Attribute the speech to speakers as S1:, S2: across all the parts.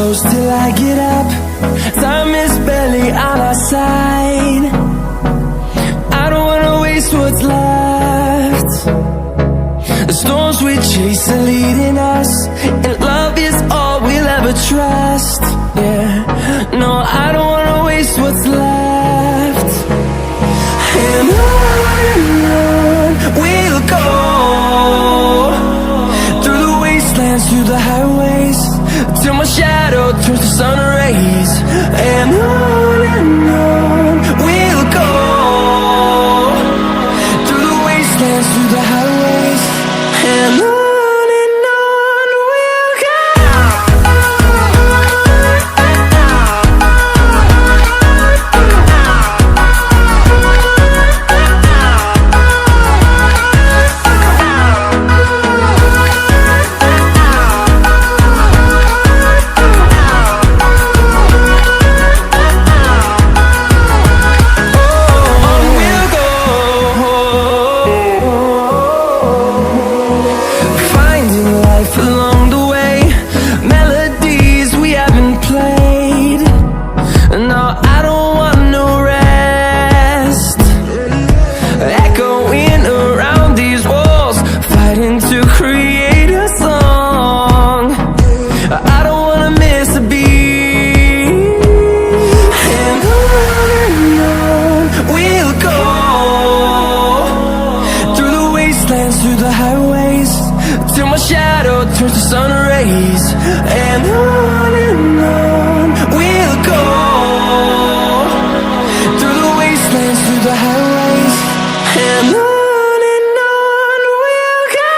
S1: close till I get up. Time is barely on our side. I don't wanna waste what's left. The storms we chase are leading us, and love is all we'll ever trust. Yeah, no, I don't wanna waste what's left. And on we'll go, through the wastelands, through the highways, till my shadow turns to sun rays. And on we'll go, through the wastelands, through the highways, and on we'll go. Along the way, melodies we haven't played. No, I don't want no rest. Echoing around these walls, fighting to create a song. I don't wanna miss a beat. And on we'll go, through the wastelands, through the highways, till my shadow turns to sun rays. And on we'll go, through the wastelands, through the highways, and on we'll go.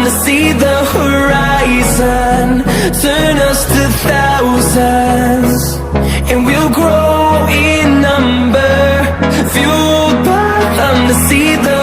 S1: To see the horizon turn us to thousands, and we'll grow in number, fueled by them to see the